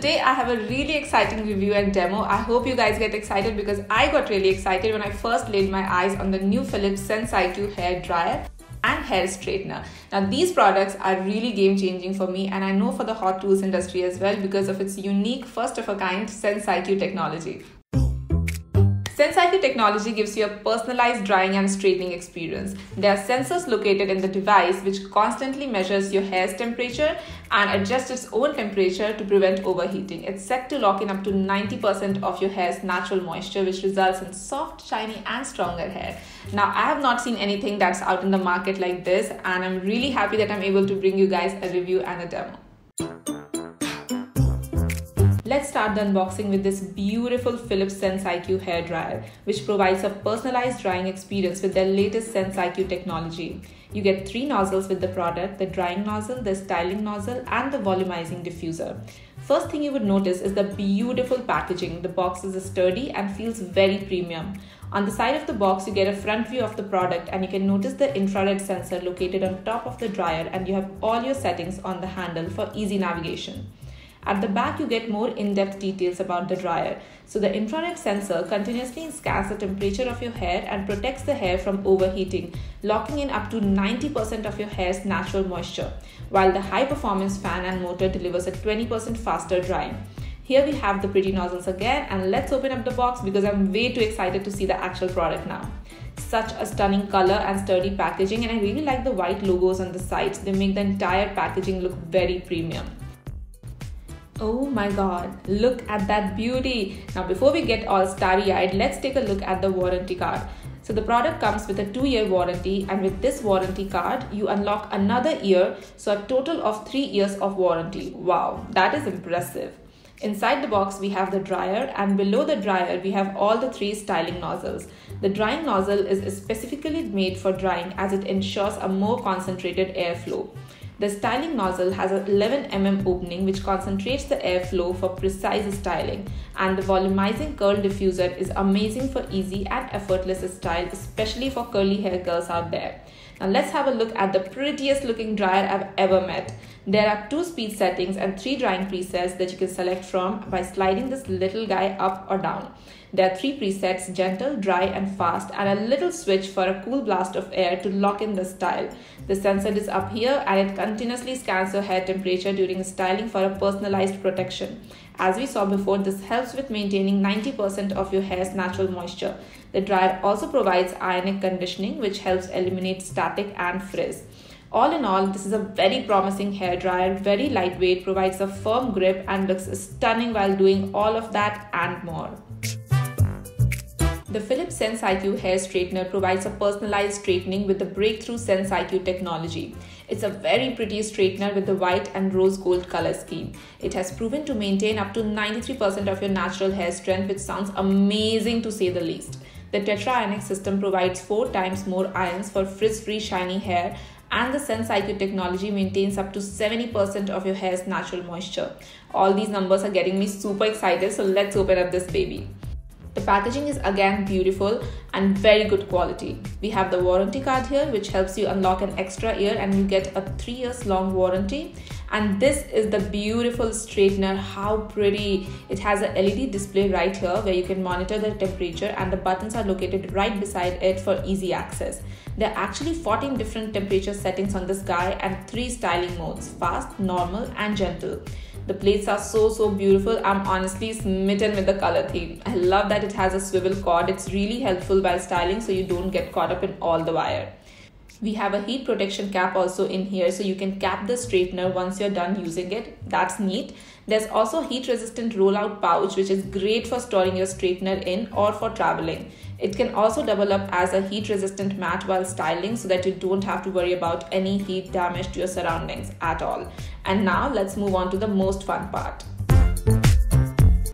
today I have a really exciting review and demo. I hope you guys get excited because I got really excited when I first laid my eyes on the new Philips SenseIQ hair dryer and hair straightener. Now these products are really game changing for me, and I know for the hot tools industry as well because of its unique first of a kind SenseIQ technology. SenseIQ technology gives you a personalized drying and straightening experience. There are sensors located in the device which constantly measures your hair's temperature and adjusts its own temperature to prevent overheating. It's set to lock in up to 90% of your hair's natural moisture, which results in soft, shiny and stronger hair. Now I have not seen anything that's out in the market like this, and I'm really happy that I'm able to bring you guys a review and a demo. Let's start the unboxing with this beautiful Philips SenseIQ hair dryer, which provides a personalized drying experience with their latest SenseIQ technology. You get 3 nozzles with the product: the drying nozzle, the styling nozzle, and the volumizing diffuser. First thing you would notice is the beautiful packaging. The box is sturdy and feels very premium. On the side of the box, you get a front view of the product, and you can notice the infrared sensor located on top of the dryer, and you have all your settings on the handle for easy navigation. At the back, you get more in-depth details about the dryer. So the infrared sensor continuously scans the temperature of your hair and protects the hair from overheating, locking in up to 90% of your hair's natural moisture, while the high-performance fan and motor delivers a 20% faster drying. Here we have the pretty nozzles again, and let's open up the box because I'm way too excited to see the actual product now. Such a stunning color and sturdy packaging, and I really like the white logos on the sides. They make the entire packaging look very premium. Oh my god, look at that beauty! Now before we get all starry-eyed, let's take a look at the warranty card. So the product comes with a 2-year warranty, and with this warranty card, you unlock another year, so a total of 3 years of warranty. Wow, that is impressive. Inside the box, we have the dryer, and below the dryer, we have all the 3 styling nozzles. The drying nozzle is specifically made for drying as it ensures a more concentrated airflow. The styling nozzle has an 11 mm opening which concentrates the airflow for precise styling, and the volumizing curl diffuser is amazing for easy and effortless style, especially for curly hair girls out there. Now let's have a look at the prettiest looking dryer I've ever met. There are 2 speed settings and 3 drying presets that you can select from by sliding this little guy up or down. There are 3 presets: gentle, dry and fast, and a little switch for a cool blast of air to lock in the style. The sensor is up here, and it continuously scans your hair temperature during styling for a personalized protection. As we saw before, this helps with maintaining 90% of your hair's natural moisture. The dryer also provides ionic conditioning, which helps eliminate static and frizz. All in all, this is a very promising hair dryer, very lightweight, provides a firm grip and looks stunning while doing all of that and more. The Philips SenseIQ hair straightener provides a personalized straightening with the breakthrough SenseIQ technology. It's a very pretty straightener with the white and rose gold color scheme. It has proven to maintain up to 93% of your natural hair strength, which sounds amazing to say the least. The Tetra Ionic system provides 4 times more ions for frizz-free shiny hair, and the SenseIQ technology maintains up to 70% of your hair's natural moisture. All these numbers are getting me super excited, so let's open up this baby. The packaging is again beautiful and very good quality. We have the warranty card here, which helps you unlock an extra year, and you get a 3 years long warranty. And this is the beautiful straightener. How pretty! It has a LED display right here where you can monitor the temperature, and the buttons are located right beside it for easy access. There are actually 14 different temperature settings on this guy and 3 styling modes: fast, normal and gentle. The plates are so beautiful. I'm honestly smitten with the color theme. I love that it has a swivel cord. It's really helpful while styling so you don't get caught up in all the wire. We have a heat protection cap also in here, so you can cap the straightener once you're done using it. That's neat. There's also a heat resistant rollout pouch, which is great for storing your straightener in or for traveling. It can also double up as a heat resistant mat while styling, so that you don't have to worry about any heat damage to your surroundings at all. And now let's move on to the most fun part.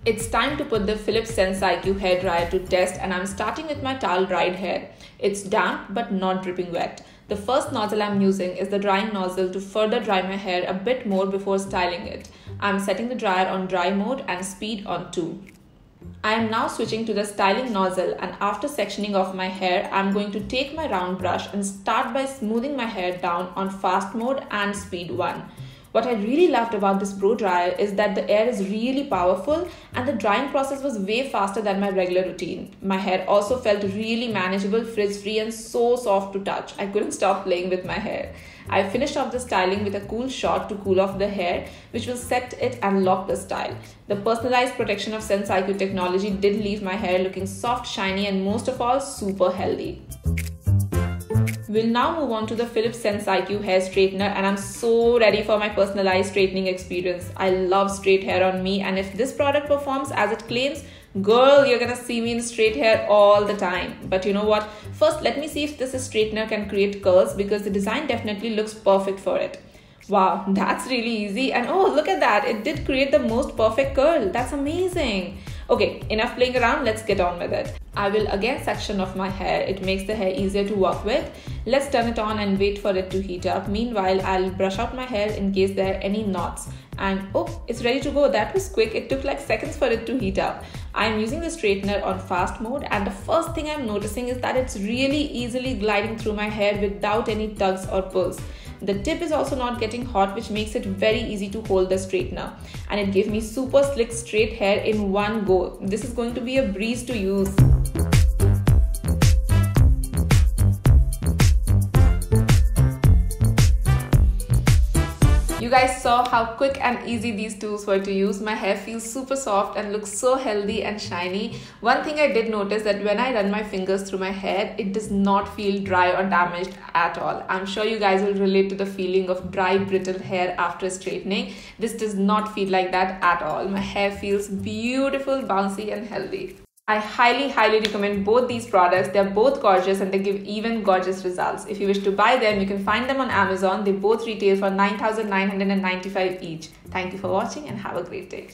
It's time to put the Philips SenseIQ hair dryer to test, and I'm starting with my towel dried hair. It's damp but not dripping wet. The first nozzle I'm using is the drying nozzle to further dry my hair a bit more before styling it. I'm setting the dryer on dry mode and speed on 2. I am now switching to the styling nozzle, and after sectioning off my hair, I'm going to take my round brush and start by smoothing my hair down on fast mode and speed 1. What I really loved about this blow dryer is that the air is really powerful and the drying process was way faster than my regular routine. My hair also felt really manageable, frizz-free and so soft to touch. I couldn't stop playing with my hair. I finished off the styling with a cool shot to cool off the hair, which will set it and lock the style. The personalized protection of SenseIQ technology did leave my hair looking soft, shiny and most of all, super healthy. We'll now move on to the Philips SenseIQ hair straightener, and I'm so ready for my personalized straightening experience. I love straight hair on me, and if this product performs as it claims, girl, you're gonna see me in straight hair all the time. But you know what? First, let me see if this straightener can create curls, because the design definitely looks perfect for it. Wow, that's really easy. And oh, look at that. It did create the most perfect curl. That's amazing. Okay, enough playing around. Let's get on with it. I will again section off my hair. It makes the hair easier to work with. Let's turn it on and wait for it to heat up. Meanwhile, I'll brush out my hair in case there are any knots. And oh, it's ready to go. That was quick. It took like seconds for it to heat up. I'm using the straightener on fast mode, and the first thing I'm noticing is that it's really easily gliding through my hair without any tugs or pulls. The tip is also not getting hot, which makes it very easy to hold the straightener, and it gave me super slick straight hair in one go. This is going to be a breeze to use. You guys saw how quick and easy these tools were to use. My hair feels super soft and looks so healthy and shiny. One thing I did notice that when I run my fingers through my hair, it does not feel dry or damaged at all. I'm sure you guys will relate to the feeling of dry, brittle hair after straightening. This does not feel like that at all. My hair feels beautiful, bouncy and healthy. I highly recommend both these products. They're both gorgeous and they give even gorgeous results. If you wish to buy them, you can find them on Amazon. They both retail for $9,995 each. Thank you for watching and have a great day.